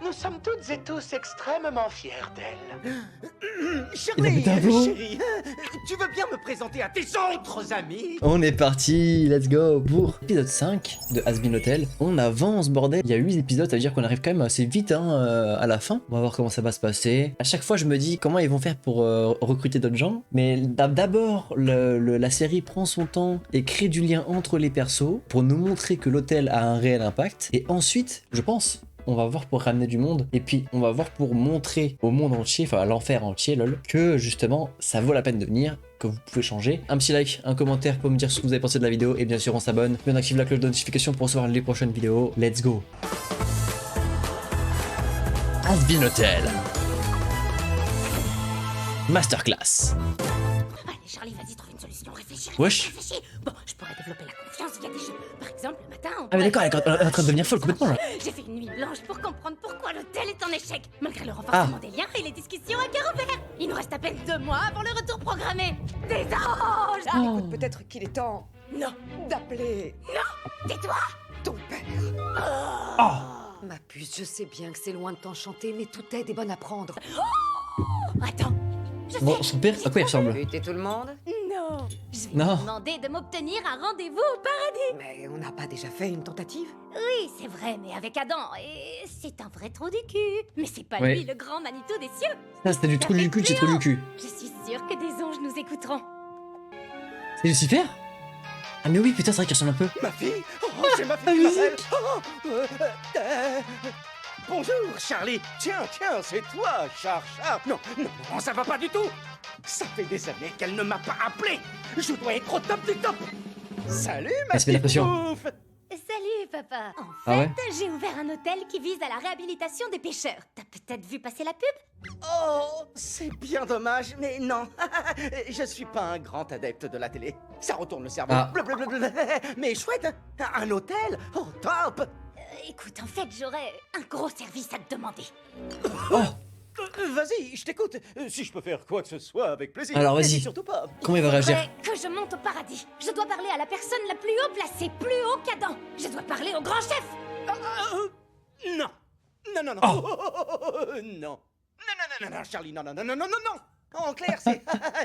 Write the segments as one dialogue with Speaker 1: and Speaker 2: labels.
Speaker 1: Nous sommes toutes et tous extrêmement fiers d'elle.
Speaker 2: Charlie, chérie, tu veux bien me présenter à tes autres amis?
Speaker 3: On est parti, let's go pour épisode 5 de Has Been Hotel. On avance bordel, il y a 8 épisodes, ça veut dire qu'on arrive quand même assez vite à la fin. On va voir comment ça va se passer. À chaque fois je me dis comment ils vont faire pour recruter d'autres gens. Mais d'abord la série prend son temps et crée du lien entre les persos pour nous montrer que l'hôtel a un réel impact. Et ensuite, je pense, on va voir pour ramener du monde, et puis on va voir pour montrer au monde entier, enfin à l'enfer entier lol, que justement ça vaut la peine de venir, que vous pouvez changer. Un petit like, un commentaire pour me dire ce que vous avez pensé de la vidéo, et bien sûr on s'abonne, puis on active la cloche de notification pour recevoir les prochaines vidéos. Let's go. Has Been Hotel Masterclass.
Speaker 4: Allez Charlie, vas-y, trouve une solution, réfléchis.
Speaker 3: Wesh.
Speaker 4: Réfléchis. Bon, je pourrais développer la confiance via des jeux. Par exemple, le matin, on
Speaker 3: Ah mais
Speaker 4: pourrait-
Speaker 3: d'accord, elle est en train de devenir folle complètement là.
Speaker 4: J'ai fait une nuit blanche pour comprendre pourquoi l'hôtel est en échec. Malgré le renforcement des liens et les discussions à cœur ouvert. Il nous reste à peine 2 mois avant le retour programmé. Des anges.
Speaker 5: Écoute, peut-être qu'il est temps
Speaker 4: Non,
Speaker 5: d'appeler
Speaker 4: tais-toi.
Speaker 5: ton père. Ma puce, je sais bien que c'est loin de t'enchanter, mais toute aide est bonne à prendre.
Speaker 4: Attends, je
Speaker 3: Bon,
Speaker 4: sais.
Speaker 3: son père, à quoi il ressemble?
Speaker 5: Buter tout le monde?
Speaker 4: Non, je vais
Speaker 3: Non.
Speaker 4: lui demander de m'obtenir un rendez-vous au paradis.
Speaker 5: Mais on n'a pas déjà fait une tentative?
Speaker 4: Oui, c'est vrai, mais avec Adam. Et c'est un vrai trou du cul. Mais c'est pas
Speaker 3: Ouais.
Speaker 4: lui le grand Manitou des cieux.
Speaker 3: Ça c'était du trou du cul, c'est trou du cul.
Speaker 4: Je suis sûre que des anges nous écouteront.
Speaker 3: C'est Lucifer? Ah mais oui putain c'est vrai qu'il ressemble un peu.
Speaker 2: Ma fille? Oh, c'est ma fille qui m'appelle. Bonjour, Charlie. Tiens, c'est toi, Char. Non, ça va pas du tout. Ça fait des années qu'elle ne m'a pas appelé. Je dois être au top du top. Salut, ma
Speaker 3: Elle se met la
Speaker 2: petite
Speaker 3: pression.
Speaker 4: Salut,
Speaker 2: bouffe.
Speaker 4: papa. En
Speaker 3: Ah ouais?
Speaker 4: fait, j'ai ouvert un hôtel qui vise à la réhabilitation des pêcheurs. T'as peut-être vu passer la pub?
Speaker 2: Oh, c'est bien dommage, mais non. Je suis pas un grand adepte de la télé. Ça retourne le cerveau.
Speaker 3: Ah.
Speaker 2: Blablabla. Mais chouette, un hôtel. Oh, top.
Speaker 4: Écoute, en fait, j'aurais un gros service à te demander.
Speaker 3: Oh.
Speaker 2: Vas-y, je t'écoute. Si je peux faire quoi que ce soit, avec plaisir.
Speaker 3: Alors, vas-y.
Speaker 2: N'hésite surtout pas.
Speaker 3: Comment il va réagir?
Speaker 4: Faudrait que je monte au paradis. Je dois parler à la personne la plus haut placée, plus haut qu'Adam. Je dois parler au grand chef.
Speaker 2: Non. Non.
Speaker 3: Oh.
Speaker 2: Non, Charlie, non. En clair, c'est...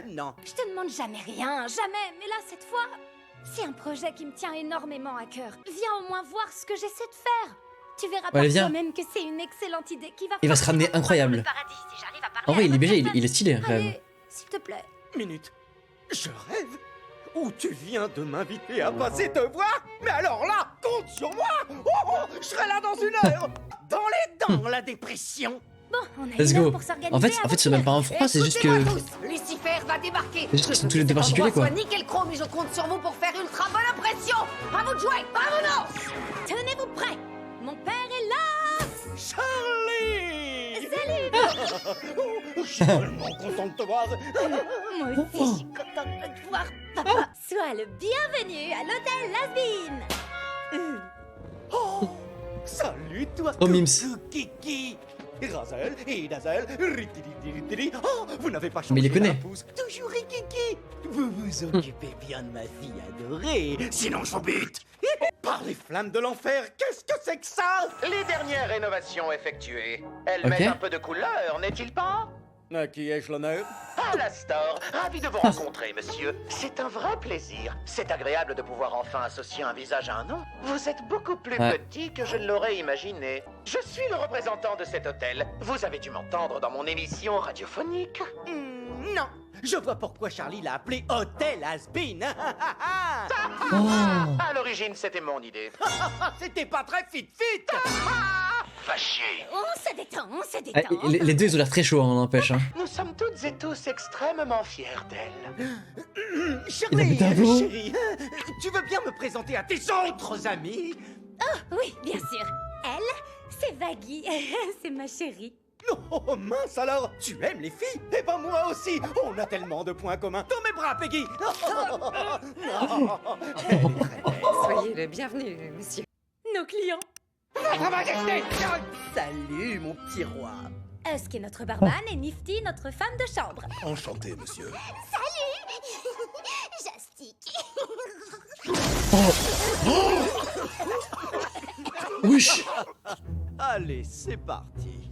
Speaker 2: non.
Speaker 4: Je te demande jamais rien, jamais. Mais là, cette fois, c'est un projet qui me tient énormément à cœur. Viens au moins voir ce que j'essaie de faire. Tu verras par
Speaker 3: viens.
Speaker 4: toi-même que c'est une excellente idée qui va...
Speaker 3: Il va se ramener
Speaker 4: forcément
Speaker 3: incroyable.
Speaker 4: me paradis si j'arrive à parler
Speaker 3: En vrai
Speaker 4: à
Speaker 3: il est
Speaker 4: la
Speaker 3: BG,
Speaker 4: personne.
Speaker 3: il est stylé quand même.
Speaker 4: Allez, s'il te plaît.
Speaker 2: Minute. Je rêve. Ou tu viens de m'inviter à passer te voir? Mais alors là, compte sur moi. Oh, je serai là dans 1 heure. Dans les dents, la dépression.
Speaker 4: Bon, on a
Speaker 3: Let's
Speaker 4: une heure
Speaker 3: go.
Speaker 4: pour s'organiser.
Speaker 3: En fait
Speaker 4: avant
Speaker 3: c'est même pas un froid, c'est juste que...
Speaker 5: Écoutez-moi tous, Lucifer va débarquer.
Speaker 3: C'est juste qu'ils sont tous les
Speaker 5: Cet
Speaker 3: deux particuliers,
Speaker 5: endroit
Speaker 3: quoi.
Speaker 5: soit nickel chrome et je compte sur vous pour faire ultra bonne impression. À vous de jouer, vamonos.
Speaker 4: Tenez-vous prêts. Mon père est là.
Speaker 2: Charlie.
Speaker 4: Salut.
Speaker 2: Je suis tellement content de te voir.
Speaker 4: Moi aussi, je suis contente de te voir, papa. Sois le bienvenu à l'hôtel Las-Been.
Speaker 2: Oh, salut toi,
Speaker 3: Oh, Mims.
Speaker 2: coucou, Kiki. Razel et Dazel, ritili. Oh, vous n'avez pas changé
Speaker 3: Mais il les connaît.
Speaker 2: un pouce. Toujours Kiki. Vous vous occupez bien de ma fille adorée. Sinon, je vous bute. Par les flammes de l'enfer, qu'est-ce que c'est que ça?
Speaker 1: Les dernières rénovations effectuées, elles
Speaker 3: Ok.
Speaker 1: mettent un peu de couleur, n'est-il pas?
Speaker 2: À qui ai-je l'honneur?
Speaker 1: À l'Astor, ravi de vous rencontrer, monsieur. C'est un vrai plaisir. C'est agréable de pouvoir enfin associer un visage à un nom. Vous êtes beaucoup plus
Speaker 3: Ouais.
Speaker 1: petit que je ne l'aurais imaginé. Je suis le représentant de cet hôtel. Vous avez dû m'entendre dans mon émission radiophonique.
Speaker 2: Non. Je vois pourquoi Charlie l'a appelé Hôtel Has-Been.
Speaker 3: Oh.
Speaker 1: À l'origine, c'était mon idée.
Speaker 2: C'était pas très fit.
Speaker 1: Fâché.
Speaker 4: On se détend, on se
Speaker 3: Ah,
Speaker 4: détend.
Speaker 3: les deux ils ont l'air très chauds, hein, n'empêche. Hein.
Speaker 1: Nous sommes toutes et tous extrêmement fiers d'elle.
Speaker 3: Il a
Speaker 2: Charlie,
Speaker 3: pété un plomb.
Speaker 2: chérie, tu veux bien me présenter à tes autres amis?
Speaker 4: Oui, bien sûr. Elle, c'est Vaggy. C'est ma chérie.
Speaker 2: Oh mince alors, tu aimes les filles? Eh ben moi aussi, on a tellement de points communs. Dans mes bras, Peggy. Elle est très belle.
Speaker 5: Soyez le bienvenu, monsieur.
Speaker 4: Nos clients.
Speaker 2: Votre Majesté. Salut, mon petit roi.
Speaker 4: Husk est notre barman et Nifty, notre femme de chambre.
Speaker 6: Enchanté, monsieur.
Speaker 4: Jastique.
Speaker 3: Wesh.
Speaker 2: Allez, c'est parti.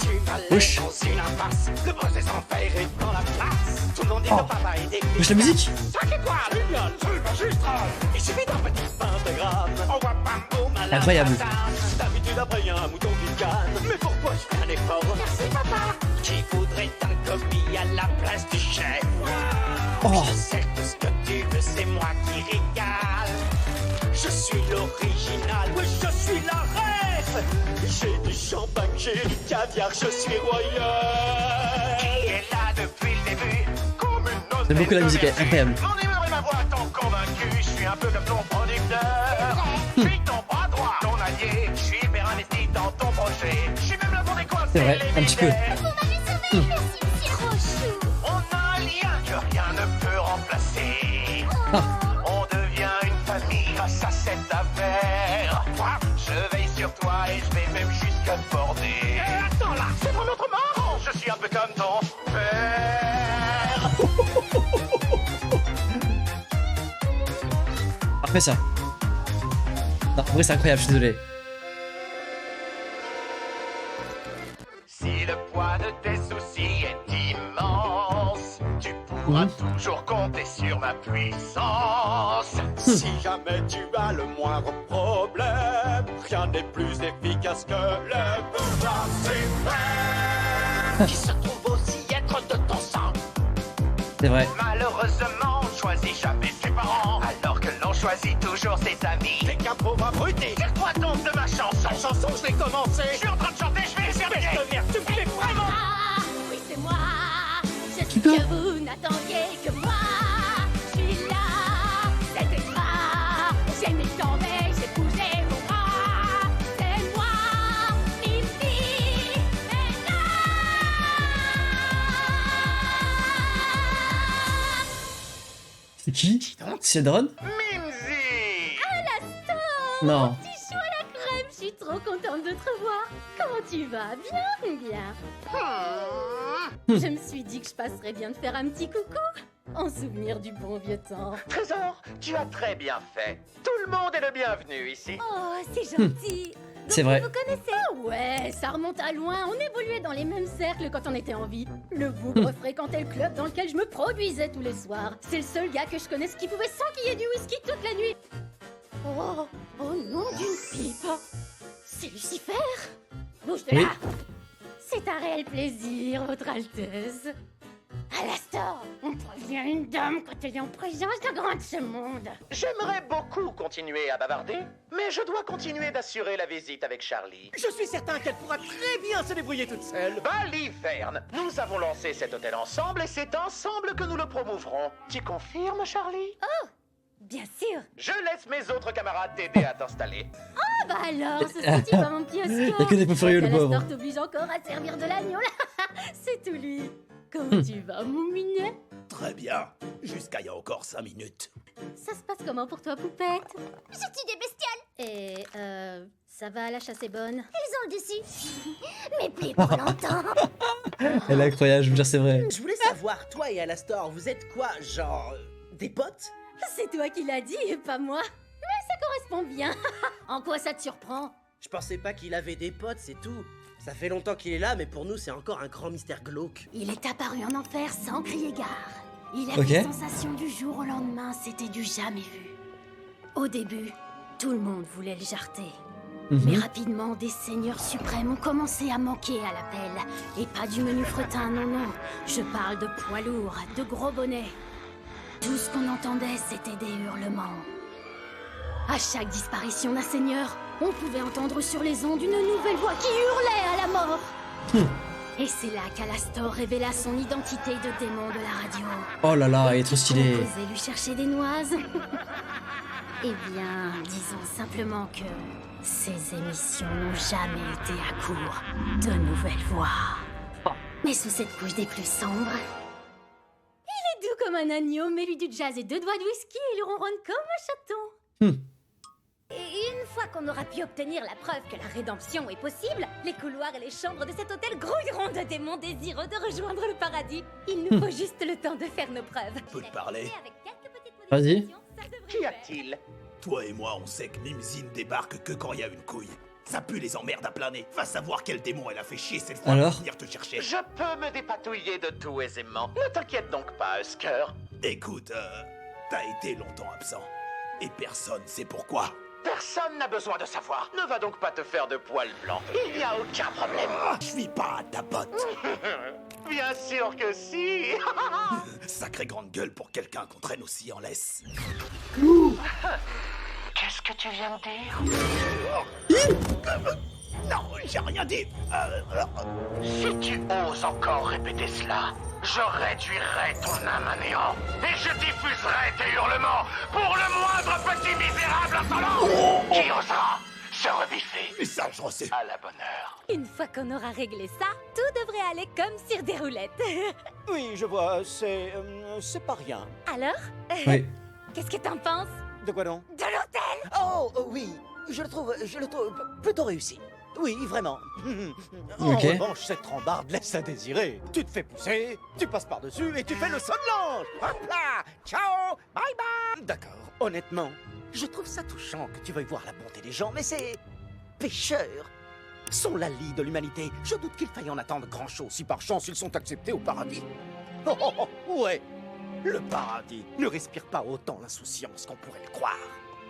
Speaker 1: Tu vas
Speaker 3: Wesh.
Speaker 1: dans une impasse. Le boss des enfers est dans la place. Tout le monde dit que papa est dégueu.
Speaker 3: Wesh, la musique.
Speaker 1: 5 étoiles, génial, c'est magistral. Il suffit d'un petit pain de gramme. On voit pas boum à la
Speaker 3: Incroyable.
Speaker 1: façade. D'habitude après un mouton qui canne. Mais pourquoi je fais un effort? Merci papa. Qui voudrait un commis à la place du chef?
Speaker 3: Oh.
Speaker 1: Je sais tout ce que tu veux, c'est moi qui régale. Je suis l'original, oui je suis la rêve. J'ai du champagne, j'ai du caviar, je suis royal. Qui est là depuis le début? Comme une
Speaker 3: J'aime beaucoup la musique, elle est incroyable.
Speaker 1: Mon humeur et ma voix t'ont convaincu. Je suis un peu comme ton producteur. Je suis ton bras droit, ton allié. Je suis hyper investi dans ton projet. Je suis même là pour décoincer
Speaker 3: C'est vrai,
Speaker 1: les
Speaker 3: un petit peu.
Speaker 1: misères. On a un lien que rien ne peut remplacer. On devient une famille grâce à cette affaire. Moi, je veille sur toi et je vais même jusqu'à te border. Attends là, c'est vraiment trop marrant. Je suis un peu comme ton père.
Speaker 3: Après ça. Non, en vrai, c'est incroyable, je suis désolé.
Speaker 1: Si le poids de tes soucis est immense, tu pourras toujours compter sur ma puissance. Si jamais tu as le moindre problème, rien n'est plus efficace que le pouvoir suprême qui se trouve aussi être de ton sang.
Speaker 3: C'est vrai.
Speaker 1: Malheureusement, on choisit jamais ses parents, alors que l'on choisit toujours ses amis. T'es qu'un pauvre abruti. Tire-toi donc de ma chanson. La chanson, je l'ai commencée. Je suis en train de chanter, je vais terminer. Tu me fais vraiment.
Speaker 4: Ah, oui, c'est moi. Je sais que vous n'attendiez que moi. Je suis là, c'était moi. J'ai mis le temps, mais j'ai bougé mon bras. C'est moi, Mimi, et là.
Speaker 3: C'est qui? C'est Drone?
Speaker 1: Mimsy.
Speaker 3: Non.
Speaker 4: Petit chou à la crème, je suis trop contente de te revoir. Comment tu vas? Bien, bien. Je me suis dit que je passerais bien de faire un petit coucou, en souvenir du bon vieux temps.
Speaker 1: Trésor, tu as très bien fait. Tout le monde est le bienvenu ici.
Speaker 4: Oh, c'est gentil. Donc,
Speaker 3: C'est vrai.
Speaker 4: vous connaissez? Ouais, ça remonte à loin. On évoluait dans les mêmes cercles quand on était en vie. Le bougre fréquentait le club dans lequel je me produisais tous les soirs. C'est le seul gars que je connaisse qui pouvait s'enquiller du whisky toute la nuit. Oh, au nom d'une pipe. C'est Lucifer. Bouge de
Speaker 3: Oui.
Speaker 4: là. C'est un réel plaisir, Votre Altesse. Alastor, on prévient une dame quand elle est en présence d'un grand de ce monde.
Speaker 1: J'aimerais beaucoup continuer à bavarder, mais je dois continuer d'assurer la visite avec Charlie.
Speaker 2: Je suis certain qu'elle pourra très bien se débrouiller toute seule.
Speaker 1: Baliverne, nous avons lancé cet hôtel ensemble et c'est ensemble que nous le promouvrons. Tu confirmes, Charlie?
Speaker 4: Bien sûr.
Speaker 1: Je laisse mes autres camarades t'aider à t'installer.
Speaker 4: Ah bah alors, ce serait-il pas mon petit Oscar?
Speaker 3: Y'a que des fous furieux, le pauvre.
Speaker 4: Alastor t'oblige encore à servir de l'agneau là. C'est tout lui. Comment tu vas, mon minet?
Speaker 2: Très bien. Jusqu'à il y a encore 5 minutes.
Speaker 4: Ça se passe comment pour toi, poupette? Je tue des bestioles. Et ça va, la chasse est bonne? Ils ont le dessus. Mais plus pour longtemps.
Speaker 3: Elle est incroyable, je veux dire, c'est vrai.
Speaker 6: Je voulais savoir, toi et Alastor, vous êtes quoi, genre... des potes?
Speaker 4: C'est toi qui l'as dit et pas moi. Mais ça correspond bien. En quoi ça te surprend?
Speaker 6: Je pensais pas qu'il avait des potes, c'est tout. Ça fait longtemps qu'il est là, mais pour nous, c'est encore un grand mystère glauque.
Speaker 4: Il est apparu en enfer sans crier gare. Il a
Speaker 3: Ok.
Speaker 4: fait sensation du jour au lendemain, c'était du jamais vu. Au début, tout le monde voulait le jarter. Mais rapidement, des seigneurs suprêmes ont commencé à manquer à l'appel. Et pas du menu fretin, non, non. Je parle de poids lourds, de gros bonnets. Tout ce qu'on entendait, c'était des hurlements. À chaque disparition d'un seigneur, on pouvait entendre sur les ondes une nouvelle voix qui hurlait à la mort. Et c'est là qu'Alastor révéla son identité de démon de la radio.
Speaker 3: Oh là là, il est trop stylé.
Speaker 4: On osait lui chercher des noises. Eh bien, disons simplement que ces émissions n'ont jamais été à court de nouvelles voix. Mais sous cette couche des plus sombres, il est doux comme un agneau, mais lui du jazz et 2 doigts de whisky, et il ronronne comme un chaton. Et une fois qu'on aura pu obtenir la preuve que la rédemption est possible, les couloirs et les chambres de cet hôtel grouilleront de démons désireux de rejoindre le paradis. Il nous faut juste le temps de faire nos preuves.
Speaker 2: Peux te parler?
Speaker 3: Vas-y.
Speaker 1: Qu'y a-t-il?
Speaker 7: Toi et moi, on sait que Mimsy ne débarque que quand il y a une couille. Ça pue les emmerdes à plein nez. Va savoir quel démon elle a fait chier cette fois
Speaker 3: Alors
Speaker 7: pour venir te chercher.
Speaker 1: Je peux me dépatouiller de tout aisément. Ne t'inquiète donc pas, Husker.
Speaker 7: Écoute, t'as été longtemps absent. Et personne sait pourquoi.
Speaker 1: Personne n'a besoin de savoir. Ne va donc pas te faire de poils blancs. Il n'y a aucun problème.
Speaker 7: Je suis pas à ta botte.
Speaker 1: Bien sûr que si.
Speaker 7: Sacrée grande gueule pour quelqu'un qu'on traîne aussi en laisse.
Speaker 1: Qu'est-ce que tu viens de dire?
Speaker 7: Non, j'ai rien dit.
Speaker 1: Si tu oses encore répéter cela, je réduirai ton âme à néant et je diffuserai tes hurlements pour le moindre petit misérable insolent qui osera se rebiffer.
Speaker 7: Message reçu.
Speaker 1: À la bonne heure.
Speaker 8: Une fois qu'on aura réglé ça, tout devrait aller comme sur des roulettes.
Speaker 2: Oui, je vois, c'est pas rien.
Speaker 8: Alors
Speaker 3: Oui.
Speaker 8: Qu'est-ce que t'en penses?
Speaker 2: De quoi donc?
Speaker 8: De l'hôtel?
Speaker 9: Oh, oui, je le trouve plutôt réussi. Oui, vraiment.
Speaker 2: En
Speaker 3: Ok.
Speaker 2: revanche, cette rambarde laisse à désirer. Tu te fais pousser, tu passes par-dessus et tu fais le saut de l'ange. Hop là! Ciao! Bye bye! D'accord, honnêtement, je trouve ça touchant que tu veuilles voir la bonté des gens, mais ces pécheurs sont la lie de l'humanité. Je doute qu'il faille en attendre grand-chose si par chance ils sont acceptés au paradis. Ouais, le paradis ne respire pas autant l'insouciance qu'on pourrait le croire.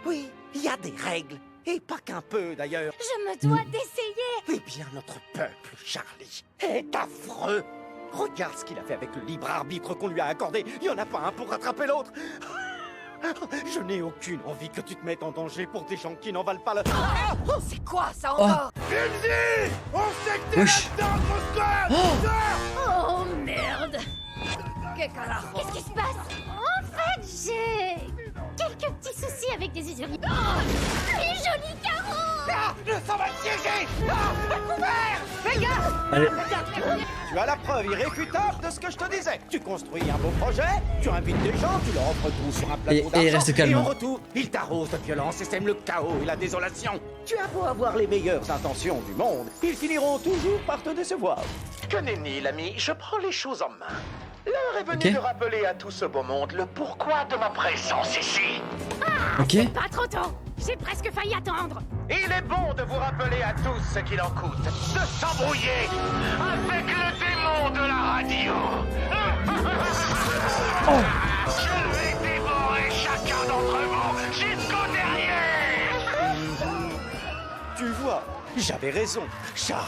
Speaker 2: Oui, il y a des règles, et pas qu'un peu d'ailleurs.
Speaker 8: Je me dois d'essayer.
Speaker 2: Eh bien, notre peuple, Charlie, est affreux. Regarde ce qu'il a fait avec le libre arbitre qu'on lui a accordé. Il n'y en a pas un pour rattraper l'autre. Je n'ai aucune envie que tu te mettes en danger pour des gens qui n'en valent pas le...
Speaker 5: C'est quoi ça encore?
Speaker 3: Wesh.
Speaker 4: Oh merde!
Speaker 8: Qu'est-ce qui se passe?
Speaker 4: En fait, j'ai quelques petits soucis avec des usuriers. Oh, les jolis carreaux!
Speaker 2: Le sang va te piéger!
Speaker 3: Allez.
Speaker 2: Tu as la preuve irréfutable de ce que je te disais. Tu construis un beau projet, tu invites des gens, tu leur offres tout sur un plateau
Speaker 3: Et
Speaker 2: d'argent.
Speaker 3: reste calme.
Speaker 2: Et en retour, ils t'arrosent de violence et sèment le chaos et la désolation. Tu as beau avoir les meilleures intentions du monde, ils finiront toujours par te décevoir.
Speaker 1: Que nenni, l'ami, je prends les choses en main. L'heure est venue
Speaker 3: Ok.
Speaker 1: de rappeler à tout ce beau monde le pourquoi de ma présence ici.
Speaker 3: Ok.
Speaker 4: Pas trop tôt! J'ai presque failli attendre!
Speaker 1: Il est bon de vous rappeler à tous ce qu'il en coûte de s'embrouiller avec le démon de la radio. Je vais dévorer chacun d'entre vous jusqu'au dernier.
Speaker 2: Tu vois, j'avais raison. Charlie,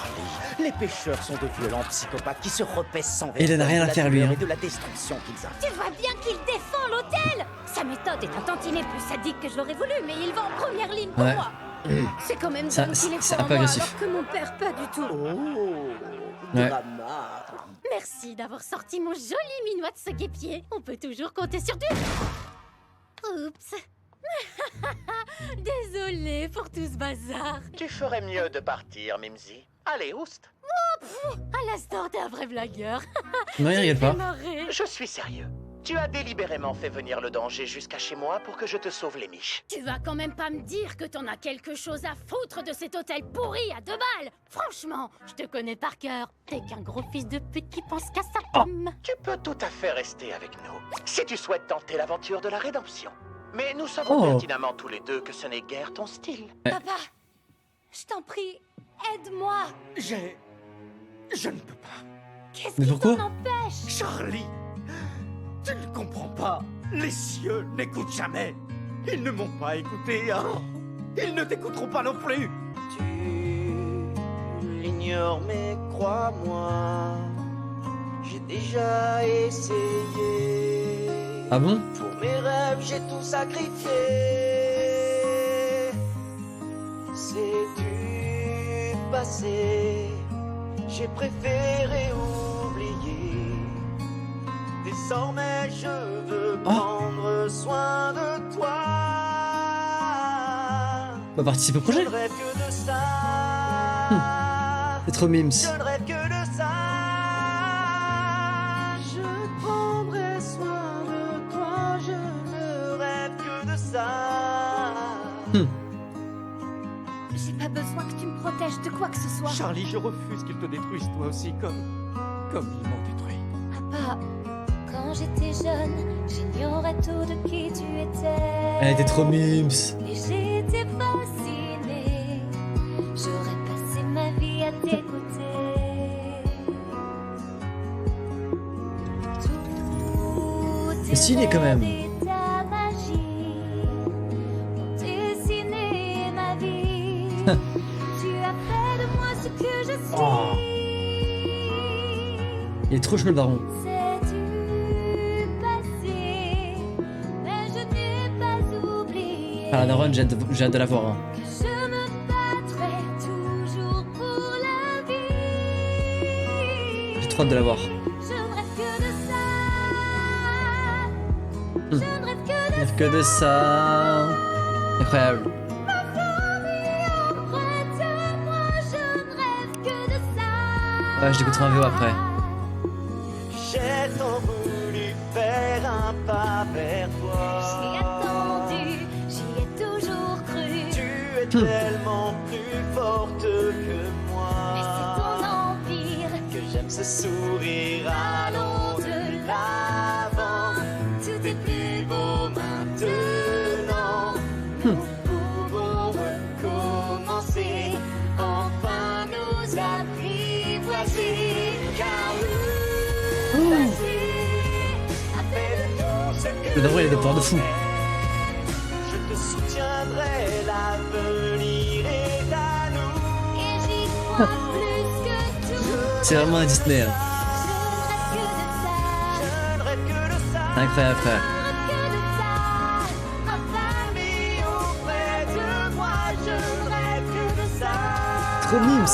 Speaker 2: les pêcheurs sont de violents psychopathes qui se repaissent sans
Speaker 3: Et il en a rien
Speaker 2: de
Speaker 3: à
Speaker 2: la
Speaker 3: faire, lui,
Speaker 2: douleur
Speaker 3: hein.
Speaker 2: et de la destruction qu'ils ont.
Speaker 8: Tu vois bien qu'il défend l'hôtel. Sa méthode est un tantinet plus sadique que je l'aurais voulu, mais il va en première ligne pour
Speaker 3: Ouais.
Speaker 8: moi.
Speaker 4: C'est quand même
Speaker 3: Ça-
Speaker 4: dingue qu'il est
Speaker 3: c'est
Speaker 4: fort
Speaker 3: un peu
Speaker 4: en moi,
Speaker 3: agressif.
Speaker 4: alors que mon père pas du tout.
Speaker 2: Oh,
Speaker 3: Ouais.
Speaker 2: drama.
Speaker 4: Merci d'avoir sorti mon joli minois de ce guépier. On peut toujours compter sur du... Oups. Désolée pour tout ce bazar.
Speaker 1: Tu ferais mieux de partir, Mimsy. Allez, oust.
Speaker 4: À l'instant, t'es un vrai blagueur.
Speaker 3: Non, il rigole pas.
Speaker 4: Marrer.
Speaker 1: Je suis sérieux. Tu as délibérément fait venir le danger jusqu'à chez moi pour que je te sauve les miches.
Speaker 4: Tu vas quand même pas me dire que t'en as quelque chose à foutre de cet hôtel pourri à 2 balles. Franchement, je te connais par cœur. T'es qu'un gros fils de pute qui pense qu'à sa femme.
Speaker 1: Tu peux tout à fait rester avec nous, si tu souhaites tenter l'aventure de la rédemption. Mais nous savons
Speaker 3: Oh.
Speaker 1: pertinemment tous les deux que ce n'est guère ton style.
Speaker 8: Papa, je t'en prie, aide-moi.
Speaker 2: Je ne peux pas.
Speaker 8: Qu'est-ce
Speaker 3: Mais
Speaker 8: qui
Speaker 3: pourquoi
Speaker 8: t'en empêche?
Speaker 2: Charlie, tu ne comprends pas. Les cieux n'écoutent jamais. Ils ne m'ont pas écouté, hein. Ils ne t'écouteront pas non plus. Tu l'ignores, mais crois-moi, j'ai déjà essayé.
Speaker 3: Ah bon?
Speaker 2: Pour mes rêves, j'ai tout sacrifié. C'est du passé. J'ai préféré oublier. Désormais, je veux prendre soin de toi.
Speaker 3: Bah participe au
Speaker 2: Je
Speaker 3: projet.
Speaker 2: ne rêve que de ça.
Speaker 3: C'est trop mimes.
Speaker 2: Je ne rêve que de ça. Je prendrai soin de toi. Je ne rêve que de ça.
Speaker 8: J'ai pas besoin que tu me protèges de quoi que ce soit.
Speaker 2: Charlie, je refuse qu'il te détruise toi aussi comme ils m'ont détruit.
Speaker 8: Papa, quand Quand j'étais jeune, j'ignorais tout de qui tu étais.
Speaker 3: Elle était trop mimes.
Speaker 8: Et j'étais fascinée. J'aurais passé ma vie à t'écouter.
Speaker 3: C'est stylé quand même.
Speaker 8: Ta magie ont dessiné ma vie. Tu as fait de moi ce que je suis.
Speaker 3: Oh. Il est trop chaud le baron.
Speaker 8: C'est du passé, mais je n'ai pas oublié.
Speaker 3: Ah la daronne, j'ai hâte de la voir. Hein.
Speaker 8: Que je me battrai toujours pour la vie.
Speaker 3: J'ai trop hâte de la voir.
Speaker 8: Je ne rêve que de ça. Je ne rêve que de
Speaker 3: Rêve que de ça. Incroyable.
Speaker 8: ma famille auprès de moi. Je ne rêve que de ça.
Speaker 3: Ouais, je l'écouterai en VO après.
Speaker 2: J'ai tant voulu faire un pas vers
Speaker 8: J'ai
Speaker 2: toi.
Speaker 8: attendu, j'y ai toujours cru.
Speaker 2: Tu es tellement plus forte que
Speaker 8: Mais c'est
Speaker 2: moi.
Speaker 8: ton empire
Speaker 2: Que j'aime ce sourire, allons de l'avant. Tout est plus beau maintenant. Nous pouvons recommencer, enfin nous apprivoiser. Car le passé a fait de nous ce que
Speaker 3: Le daron, il a des pouvoirs de fou.
Speaker 2: je te soutiendrai, l'avenir est à nous.
Speaker 8: et j'y crois plus que tout.
Speaker 3: C'est vraiment un Disney. Hein.
Speaker 8: Je ne rêve que de ça.
Speaker 2: Je ne rêve que de ça.
Speaker 3: Incroyable frère.
Speaker 8: Je ne rêve que de ça. Ma famille
Speaker 2: Auprès de moi, je ne rêve que de ça.
Speaker 3: Trop mimes.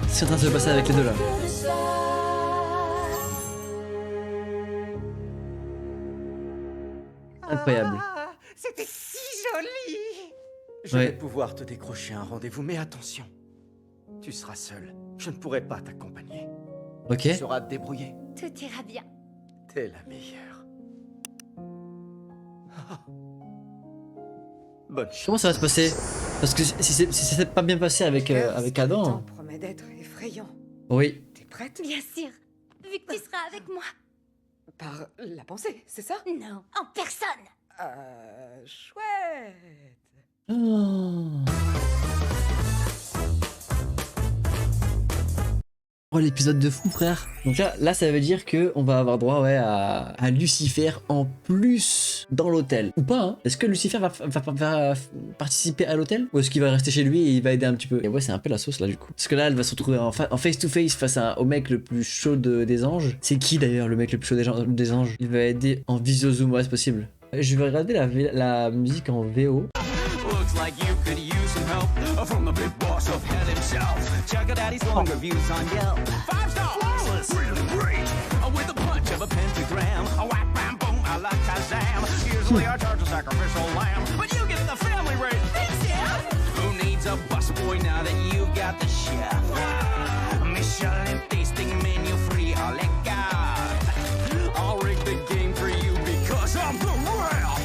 Speaker 3: C'est en train de se passer avec les deux là.
Speaker 8: que de ça.
Speaker 3: Incroyable.
Speaker 2: Ah, c'était si joli. Je
Speaker 3: Ouais.
Speaker 2: vais pouvoir te décrocher un rendez-vous, mais attention. Tu seras seul. Je ne pourrai pas t'accompagner.
Speaker 3: Ok.
Speaker 2: Tu sauras te débrouiller.
Speaker 8: Tout ira bien.
Speaker 2: T'es la meilleure. Ah. Bonne chance.
Speaker 3: Comment ça va se passer? Parce que si c'est pas bien passé avec, avec Adam.
Speaker 5: Le temps promet d'être effrayant.
Speaker 3: Oui.
Speaker 5: T'es prête?
Speaker 8: Bien sûr. Vu que tu seras avec moi.
Speaker 5: Par la pensée, c'est ça?
Speaker 8: Non, en personne.
Speaker 5: Chouette.
Speaker 3: Oh l'épisode de fou frère. Donc là ça veut dire que on va avoir droit ouais à Lucifer en plus dans l'hôtel. Ou pas hein. Est-ce que Lucifer va participer à l'hôtel? Ou est-ce qu'il va rester chez lui et il va aider un petit peu? Et ouais c'est un peu la sauce là du coup. Parce que là elle va se retrouver en face to face face au mec le plus chaud des anges. C'est qui d'ailleurs le mec le plus chaud des anges? Il va aider en visio zoom, ouais c'est possible. Je vais regarder la musique en VO.
Speaker 10: Looks like you could use some help from the big boss of hell himself. Check out Daddy's long reviews on Yelp. 5-star flawless, really great. With a punch of a pentagram, a whack bam boom, a la Kazam. Usually I charge a sacrificial lamb, but you get the family rate. Thanks, Dad. Who needs a busboy now that you got the chef? Michelin tasting menu free, a la carte. I'll rig the game for you because I'm the ref.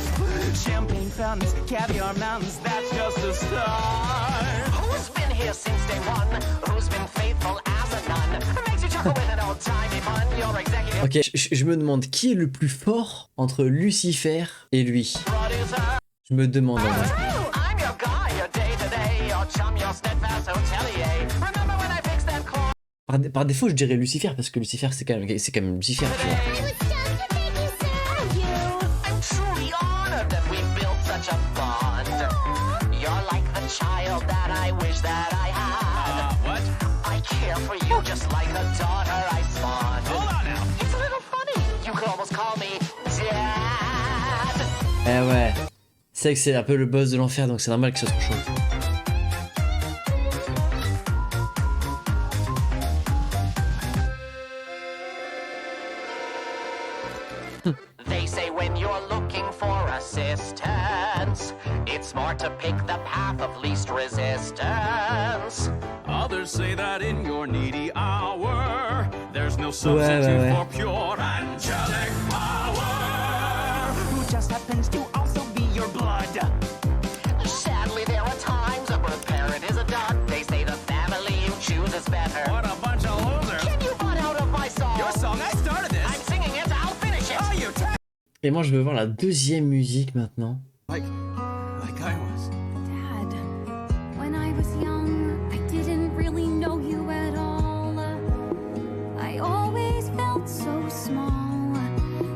Speaker 10: Champagne fountains, caviar mountains, that's just a start.
Speaker 1: Who's been here since day one? Who's been faithful as a nun? Makes you chuckle with an old-timey fun. Your executive
Speaker 3: Ok, je me demande qui est le plus fort entre Lucifer et lui.
Speaker 1: producer.
Speaker 3: Je me demande en vrai.
Speaker 1: I'm your guy, your day-to-day, your chum, your steadfast hotelier. Remember when I fixed that car?
Speaker 3: Par défaut, je dirais Lucifer parce que Lucifer c'est quand même Lucifer, tu vois.
Speaker 8: I was just a baby you.
Speaker 1: I'm truly honored that we built such a bond. You're like the child that I wish that I had.
Speaker 10: What?
Speaker 1: I care for you just like a daughter I spawned.
Speaker 10: Hold on now.
Speaker 1: It's a little funny. You could almost call me Dad.
Speaker 3: Eh ouais. C'est que c'est un peu le boss de l'enfer donc c'est normal que ce soit trop chaud.
Speaker 1: They say when you're looking for assistance, it's smart to pick the path of least resistance.
Speaker 10: Others say that in your needy hour, there's no substitute
Speaker 3: ouais.
Speaker 10: for pure angelic power. Who just happens to also be your blood.
Speaker 1: Sadly, there are times a birth parent is a dud. They say the family you choose is better.
Speaker 10: What a bunch of losers.
Speaker 1: Can you butt out of my song?
Speaker 10: Your song, I started this.
Speaker 1: I'm singing it, I'll finish it.
Speaker 10: Oh, you
Speaker 3: Et moi, je veux voir la deuxième musique maintenant.
Speaker 10: Like I was.
Speaker 8: Dad, when I was young, I didn't really know you at all. I always felt so small,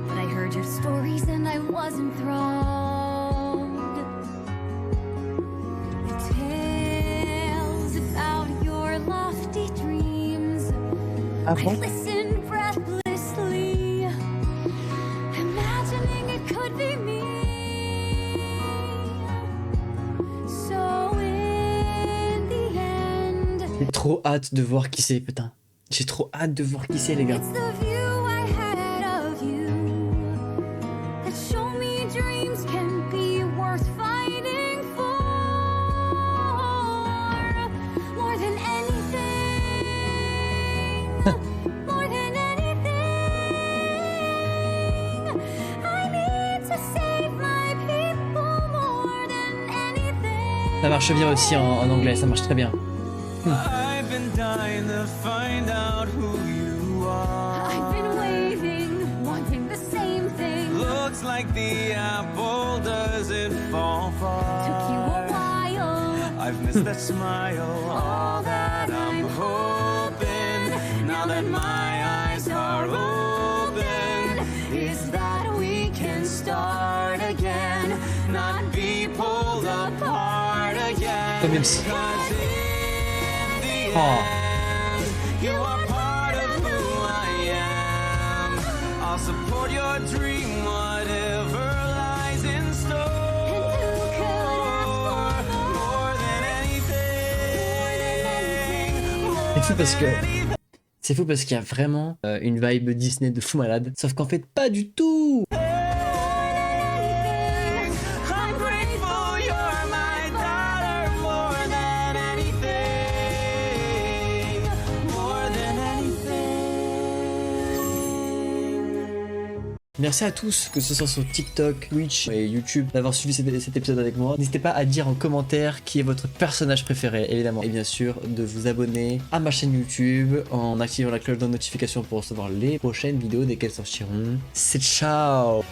Speaker 8: but I heard your stories and I was enthralled. The tales about your lofty dreams.
Speaker 3: Ah
Speaker 8: I
Speaker 3: bon?
Speaker 8: listened breathlessly, imagining it could be me. So in the end,
Speaker 3: J'ai trop hâte de voir qui c'est, putain. J'ai trop hâte de voir qui c'est, les gars.
Speaker 8: it's the view I had of you that show me dreams can be worth fighting for. More than anything, more than anything, I need to save my people more than anything.
Speaker 3: Ça marche bien aussi en anglais, ça marche très bien.
Speaker 10: I've been dying to find out who you are.
Speaker 8: I've been waiting, wanting the same thing.
Speaker 10: Looks like the apple doesn't fall
Speaker 8: Took you a
Speaker 10: far.
Speaker 8: while.
Speaker 10: I've missed that smile, all that I'm hoping. Now that my eyes are open, is that we can start again, not be pulled apart again.
Speaker 3: Comme MC.
Speaker 10: 'Cause in the
Speaker 3: Oh.
Speaker 10: end, you are part of who I am. I'll support your dream, whatever lies in store. More than anything.
Speaker 3: C'est fou parce que... C'est fou parce qu'il y a vraiment une vibe Disney de fou malade. Sauf qu'en fait, pas du tout.
Speaker 10: I'm grateful you're my daughter more than anything. More than anything.
Speaker 3: Merci à tous, que ce soit sur TikTok, Twitch et YouTube, d'avoir suivi cet épisode avec moi. N'hésitez pas à dire en commentaire qui est votre personnage préféré, évidemment. Et bien sûr, de vous abonner à ma chaîne YouTube en activant la cloche de notification pour recevoir les prochaines vidéos dès qu'elles sortiront. C'est ciao!